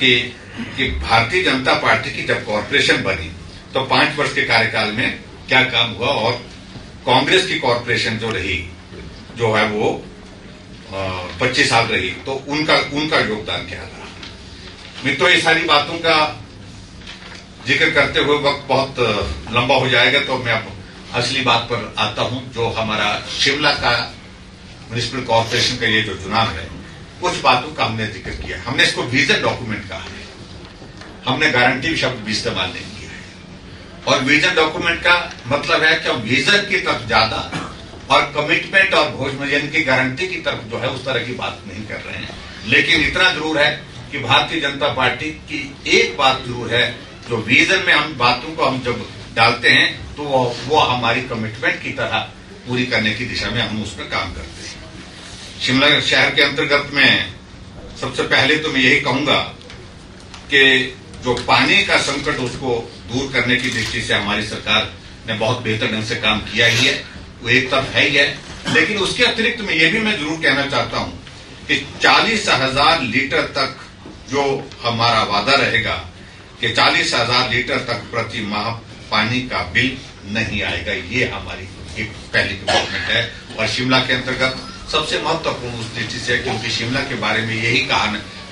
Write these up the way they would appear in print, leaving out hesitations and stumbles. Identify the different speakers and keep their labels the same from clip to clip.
Speaker 1: कि भारतीय जनता पार्टी की जब कॉरपोरेशन बनी तो 5 वर्ष के कार्यकाल में क्या काम हुआ और कांग्रेस की कॉरपोरेशन जो रही, जो है वो 25 साल रही, तो उनका योगदान क्या रहा। मित्रों, ये सारी बातों का जिक्र करते हुए वक्त बहुत लंबा हो जाएगा, तो मैं अब असली बात पर आता हूं। जो हमारा शिमला का म्युनिसिपल कॉर्पोरेशन का ये जो चुनाव है, कुछ बातों का हमने जिक्र किया। हमने इसको विजन डॉक्यूमेंट कहा है, हमने गारंटी शब्द भी इस्तेमाल नहीं किया है। और विजन डॉक्यूमेंट का मतलब है कि हम विजन की तरफ ज्यादा और कमिटमेंट और भोजमजन की गारंटी की तरफ जो है उस तरह की बात नहीं कर रहे हैं। लेकिन इतना जरूर है कि भारतीय जनता पार्टी की एक बात जरूर है, जो विजन में हम बातों को हम जब डालते हैं तो वो हमारी कमिटमेंट की तरह पूरी करने की दिशा में हम उसमें काम करते हैं। शिमला शहर के अंतर्गत में सबसे पहले तो मैं यही कहूंगा कि जो पानी का संकट उसको दूर करने की दृष्टि से हमारी सरकार ने बहुत बेहतर ढंग से काम किया ही है, वो एक तरफ है ही है। लेकिन उसके अतिरिक्त में ये भी मैं जरूर कहना चाहता हूं कि 40,000 लीटर तक जो हमारा वादा रहेगा कि 40,000 लीटर तक प्रति माह पानी का बिल नहीं आएगा, ये हमारी एक पहली कमिटमेंट है। और शिमला के अंतर्गत सबसे महत्वपूर्ण उस दृष्टि से, क्योंकि शिमला के बारे में यही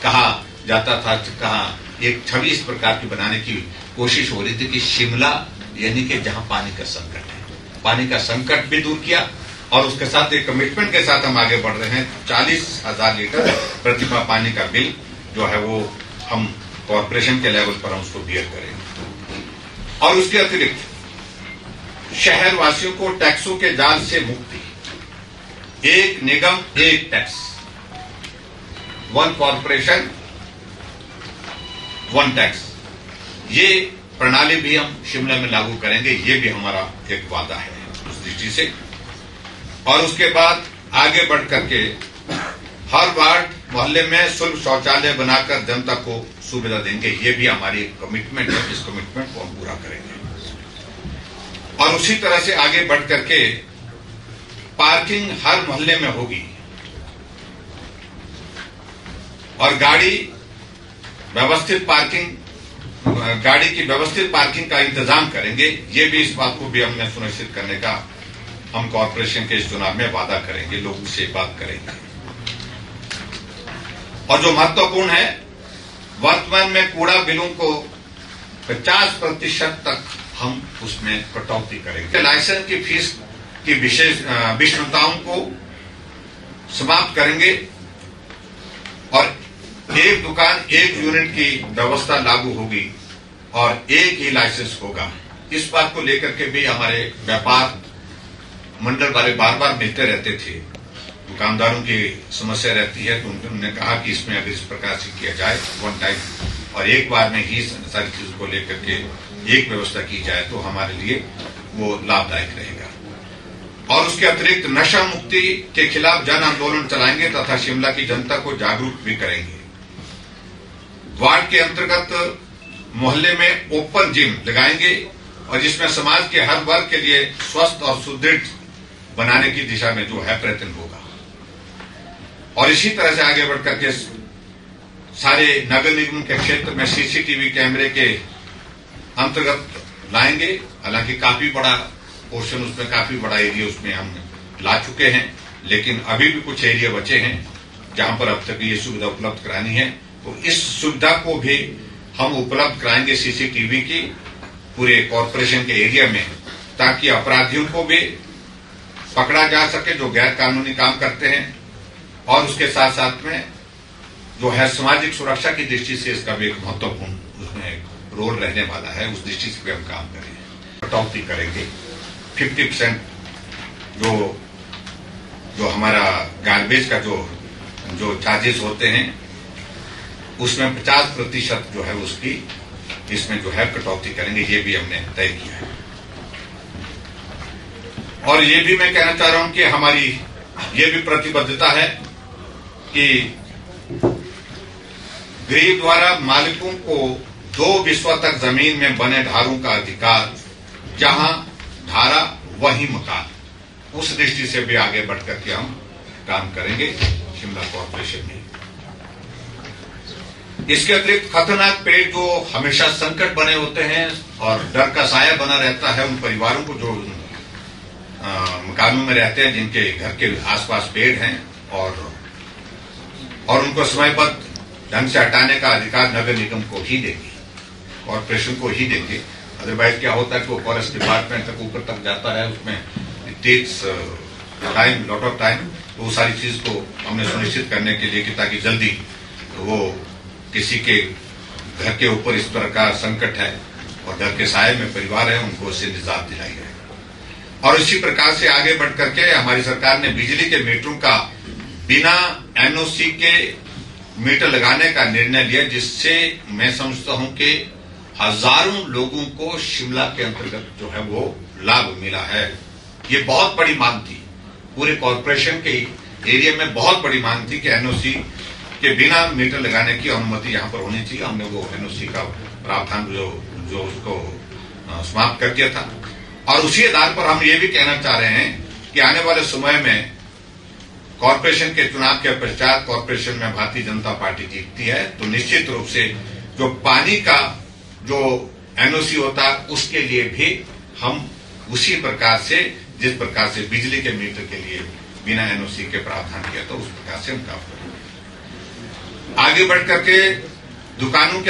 Speaker 1: कहा जाता था, कहा एक छवि इस प्रकार की बनाने की कोशिश हो रही थी कि शिमला यानी कि जहां पानी का संकट है, पानी का संकट भी दूर किया और उसके साथ एक कमिटमेंट के साथ हम आगे बढ़ रहे हैं। 40,000 लीटर प्रति माह पानी का बिल जो है वो हम कॉर्पोरेशन के लेवल पर हम उसको बियर करेंगे। और उसके अतिरिक्त शहर वासियों को टैक्सों के जाल से मुक्ति, एक निगम एक टैक्स, 1 कॉर्पोरेशन 1 टैक्स, ये प्रणाली भी हम शिमला में लागू करेंगे। ये भी हमारा एक वादा है उस दृष्टि से। और उसके बाद आगे बढ़ करके हर वार्ड मोहल्ले में सुलभ शौचालय बनाकर जनता को सुविधा देंगे, ये भी हमारी एक कमिटमेंट है। इस कमिटमेंट को हम पूरा करेंगे। और उसी तरह से आगे बढ़ करके पार्किंग हर मोहल्ले में होगी और गाड़ी की व्यवस्थित पार्किंग का इंतजाम करेंगे। ये भी इस बात को भी हमने सुनिश्चित करने का हम कॉर्पोरेशन के इस चुनाव में वादा करेंगे, लोगों से बात करेंगे। और जो महत्वपूर्ण है, वर्तमान में कूड़ा बिलों को 50% तक हम उसमें कटौती करेंगे। लाइसेंस की फीस की विषमताओं को समाप्त करेंगे और एक दुकान एक यूनिट की व्यवस्था लागू होगी और एक ही लाइसेंस होगा। इस बात को लेकर के भी हमारे व्यापार मंडल वाले बार बार मिलते रहते थे, दुकानदारों की समस्या रहती है, तो उन्होंने कहा कि इसमें अगर इस प्रकार से किया जाए 1 टाइम और एक बार में ही सारी चीजों को लेकर के एक व्यवस्था की जाए तो हमारे लिए वो लाभदायक रहेगा। और उसके अतिरिक्त नशा मुक्ति के खिलाफ जन आंदोलन चलाएंगे तथा शिमला की जनता को जागरूक भी करेंगे। वार्ड के अंतर्गत मोहल्ले में ओपन जिम लगाएंगे और जिसमें समाज के हर वर्ग के लिए स्वस्थ और सुदृढ़ बनाने की दिशा में जो है प्रयत्न होगा। और इसी तरह से आगे बढ़कर के सारे नगर निगम के क्षेत्र में सीसीटीवी कैमरे के अंतर्गत लाएंगे। हालांकि काफी बड़ा पोर्शन उसमें, काफी बड़ा एरिया उसमें हम ला चुके हैं, लेकिन अभी भी कुछ एरिया बचे हैं जहां पर अब तक ये सुविधा उपलब्ध करानी है। तो इस सुविधा को भी हम उपलब्ध कराएंगे सीसीटीवी की पूरे कॉर्पोरेशन के एरिया में, ताकि अपराधियों को भी पकड़ा जा सके जो गैर कानूनी काम करते हैं। और उसके साथ साथ में जो है सामाजिक सुरक्षा की दृष्टि से इसका भी एक महत्वपूर्ण उसमें एक रोल रहने वाला है, उस दृष्टि से भी हम काम करेंगे। कटौती करेंगे 50% जो हमारा गार्बेज का जो चार्जेस होते हैं उसमें 50% जो है उसकी इसमें जो है कटौती करेंगे, ये भी हमने तय किया है। और ये भी मैं कहना चाह रहा हूं कि हमारी ये भी प्रतिबद्धता है कि गृह द्वारा मालिकों को 2 विश्व तक जमीन में बने ढारों का अधिकार, जहां ढारा वही मकान, उस दृष्टि से भी आगे बढ़ करके हम काम करेंगे शिमला कॉर्पोरेशन में। इसके अतिरिक्त खतरनाक पेड़ जो हमेशा संकट बने होते हैं और डर का साया बना रहता है उन परिवारों को जो मकानों में रहते हैं, जिनके घर के आसपास पेड़ हैं, और उनको समयबद्ध ढंग से हटाने का अधिकार नगर निगम को ही देंगे, कॉर्पोरेशन को ही देंगे। अदरवाइज क्या होता है कि वो फॉरेस्ट डिपार्टमेंट तक ऊपर तक जाता है, उसमें it takes time, lot of time. तो वो सारी चीज को हमने सुनिश्चित करने के लिए कि ताकि जल्दी वो किसी के घर के ऊपर इस तरह का संकट है और घर के साये में परिवार है, उनको उससे निजात दिलाई है। और इसी प्रकार से आगे बढ़ करके हमारी सरकार ने बिजली के मीटरों का बिना एनओसी के मीटर लगाने का निर्णय लिया, जिससे मैं समझता हूं कि हजारों लोगों को शिमला के अंतर्गत जो है वो लाभ मिला है। ये बहुत बड़ी मांग थी, पूरे कॉर्पोरेशन के एरिया में बहुत बड़ी मांग थी कि एनओसी के बिना मीटर लगाने की अनुमति यहां पर होनी चाहिए। हमने वो एनओसी का प्रावधान जो उसको समाप्त कर दिया था। और उसी आधार पर हम ये भी कहना चाह रहे हैं कि आने वाले समय में कॉर्पोरेशन के चुनाव के पश्चात कॉर्पोरेशन में भारतीय जनता पार्टी जीतती है तो निश्चित रूप से जो पानी का जो एनओसी होता है उसके लिए भी हम उसी प्रकार से, जिस प्रकार से बिजली के मीटर के लिए बिना एनओसी के प्रावधान किया तो उस प्रकार से हम काम करेंगे। आगे बढ़ करके दुकानों के